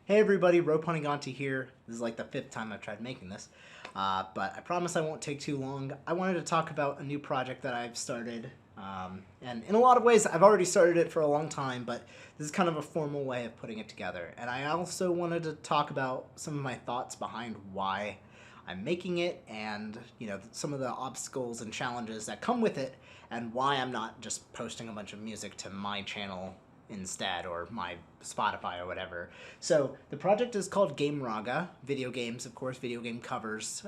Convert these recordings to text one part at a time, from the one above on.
Hey everybody, Ro Panuganti here. This is like the fifth time I've tried making this, but I promise I won't take too long. I wanted to talk about a new project that I've started, and in a lot of ways I've already started it for a long time, but this is kind of a formal way of putting it together. And I also wanted to talk about some of my thoughts behind why I'm making it and, some of the obstacles and challenges that come with it and why I'm not just posting a bunch of music to my channel instead, or my Spotify or whatever. So the project is called GameRaga, video games, of course, video game covers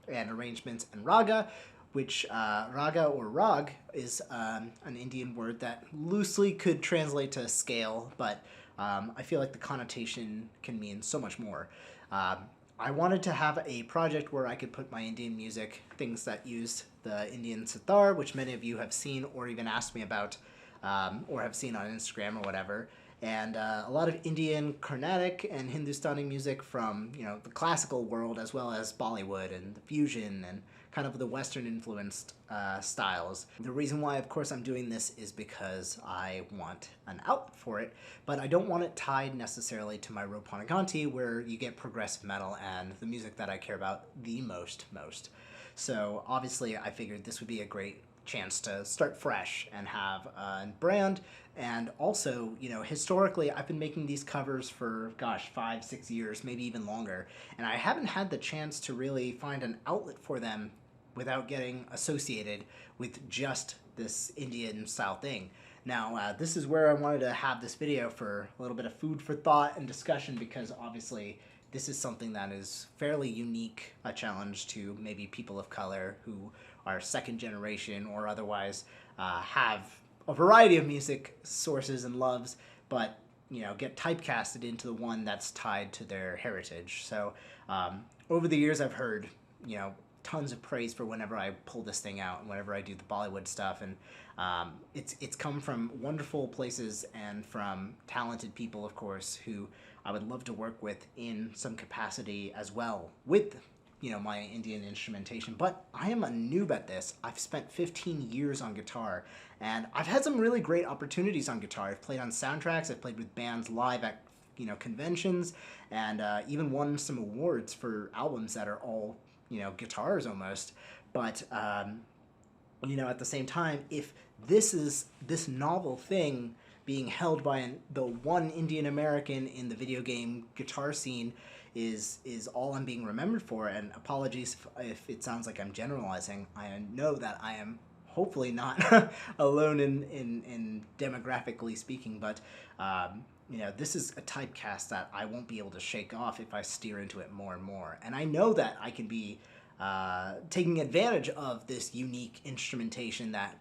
and arrangements, and raga, which raga or rag is an Indian word that loosely could translate to scale, but I feel like the connotation can mean so much more. I wanted to have a project where I could put my Indian music, things that use the Indian sitar, which many of you have seen or even asked me about, or have seen on Instagram or whatever, and a lot of Indian Carnatic and Hindustani music from the classical world, as well as Bollywood and the fusion and kind of the Western influenced styles. The reason why, of course, I'm doing this is because I want an outlet for it, but I don't want it tied necessarily to my Ro Panuganti, where you get progressive metal and the music that I care about the most. So obviously I figured this would be a great chance to start fresh and have a brand. And also, historically I've been making these covers for 5-6 years, maybe even longer, and I haven't had the chance to really find an outlet for them without getting associated with just this Indian style thing. Now this is where I wanted to have this video, for a little bit of food for thought and discussion, because obviously this is something that is fairly unique, a challenge to maybe people of color who are second generation or otherwise have a variety of music sources and loves, but get typecasted into the one that's tied to their heritage. So over the years I've heard tons of praise for whenever I pull this thing out and whenever I do the Bollywood stuff, and it's come from wonderful places and from talented people, of course, who I would love to work with in some capacity as well with my Indian instrumentation. But I am a noob at this. I've spent 15 years on guitar, and I've had some really great opportunities on guitar. I've played on soundtracks, I've played with bands live at conventions, and even won some awards for albums that are all guitars almost. But at the same time, if this novel thing being held by the one Indian American in the video game guitar scene is all I'm being remembered for, and apologies if it sounds like I'm generalizing. I know that I am hopefully not alone in demographically speaking, but this is a typecast that I won't be able to shake off if I steer into it more and more. And I know that I can be taking advantage of this unique instrumentation that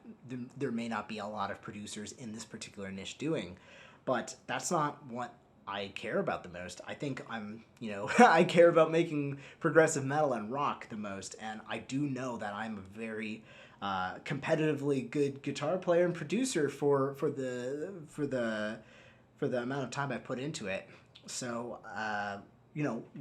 there may not be a lot of producers in this particular niche doing, but that's not what I care about the most. I think I care about making progressive metal and rock the most, and I do know that I'm a very competitively good guitar player and producer for the amount of time I put into it. So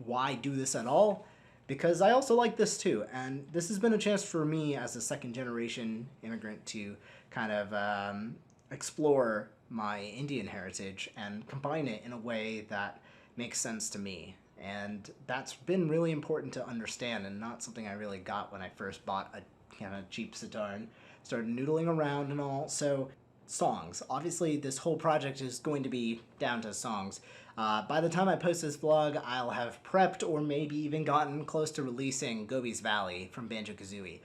why do this at all? Because I also like this too, and this has been a chance for me as a second generation immigrant to kind of explore my Indian heritage and combine it in a way that makes sense to me. And that's been really important to understand, and not something I really got when I first bought a kind of cheap sitar and started noodling around and all. So songs. Obviously, this whole project is going to be down to songs. By the time I post this vlog, I'll have prepped or maybe even gotten close to releasing Gobi's Valley from Banjo-Kazooie.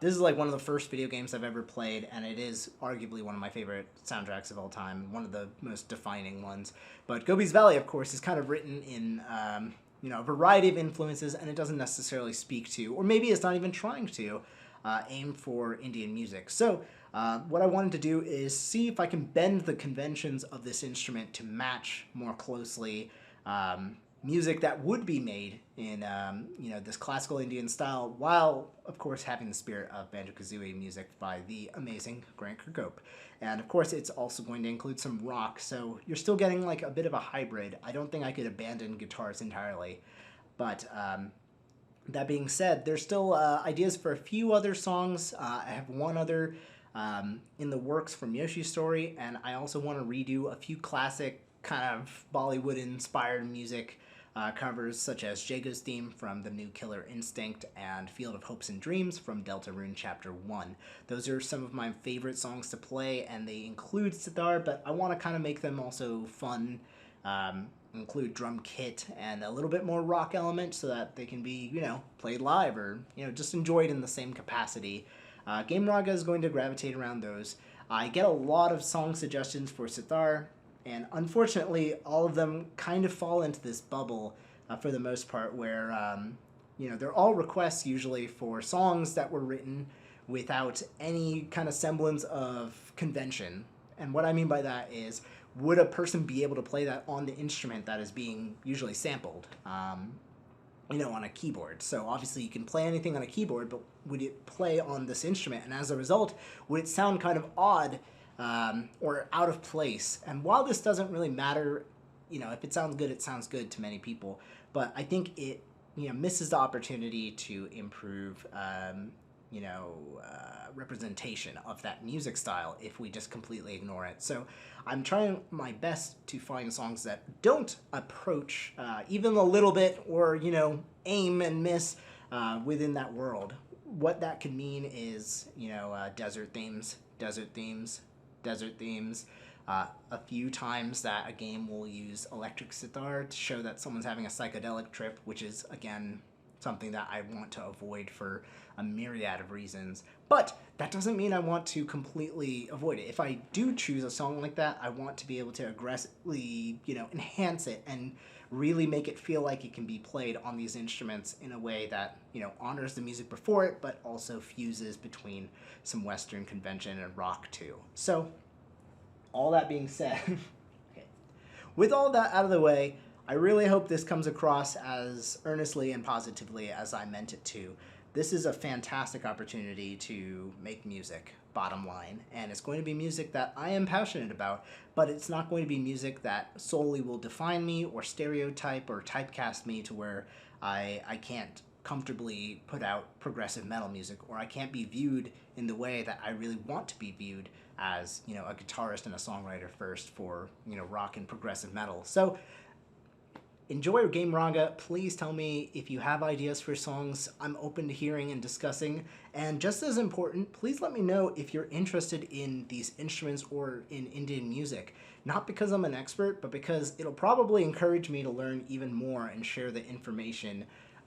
This is like one of the first video games I've ever played, and it is arguably one of my favorite soundtracks of all time, one of the most defining ones. But Gobi's Valley, of course, is kind of written in a variety of influences, and it doesn't necessarily speak to, or maybe it's not even trying to, aim for Indian music. So what I wanted to do is see if I can bend the conventions of this instrument to match more closely music that would be made in this classical Indian style, while of course having the spirit of Banjo-Kazooie music by the amazing Grant Kirkhope. And of course it's also going to include some rock, so you're still getting like a bit of a hybrid. I don't think I could abandon guitars entirely, but that being said, there's still ideas for a few other songs. I have one other in the works from Yoshi's Story, and I also want to redo a few classic kind of Bollywood-inspired music. Covers such as Jago's theme from the new Killer Instinct and Field of Hopes and Dreams from Deltarune Chapter 1. Those are some of my favorite songs to play, and they include sitar, but I want to kind of make them also fun, include drum kit and a little bit more rock element so that they can be, played live or, just enjoyed in the same capacity. GameRaga is going to gravitate around those. I get a lot of song suggestions for sitar, and unfortunately, all of them kind of fall into this bubble for the most part, where they're all requests usually for songs that were written without any kind of semblance of convention. And what I mean by that is, would a person be able to play that on the instrument that is being usually sampled? On a keyboard. So obviously you can play anything on a keyboard, but would it play on this instrument? And as a result, would it sound kind of odd or out of place? And while this doesn't really matter, if it sounds good, it sounds good to many people. But I think it, misses the opportunity to improve, representation of that music style if we just completely ignore it. So I'm trying my best to find songs that don't approach even a little bit or, aim and miss within that world. What that could mean is, desert themes, desert themes, desert themes. A few times that a game will use electric sitar to show that someone's having a psychedelic trip, which is, again, something that I want to avoid for a myriad of reasons. But that doesn't mean I want to completely avoid it. If I do choose a song like that, I want to be able to aggressively, enhance it and really make it feel like it can be played on these instruments in a way that, honors the music before it, but also fuses between some Western convention and rock too. So, all that being said, okay. With all that out of the way, I really hope this comes across as earnestly and positively as I meant it to. This is a fantastic opportunity to make music, bottom line, and it's going to be music that I am passionate about, but it's not going to be music that solely will define me or stereotype or typecast me to where I can't comfortably put out progressive metal music, or I can't be viewed in the way that I really want to be viewed as, a guitarist and a songwriter first for, rock and progressive metal. So, enjoy GameRaga. Please tell me if you have ideas for songs. I'm open to hearing and discussing. And just as important, please let me know if you're interested in these instruments or in Indian music. Not because I'm an expert, but because it'll probably encourage me to learn even more and share the information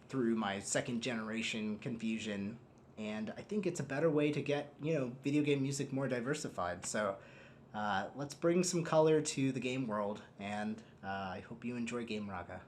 through my second generation confusion. And I think it's a better way to get, video game music more diversified. So let's bring some color to the game world, and I hope you enjoy GameRaga.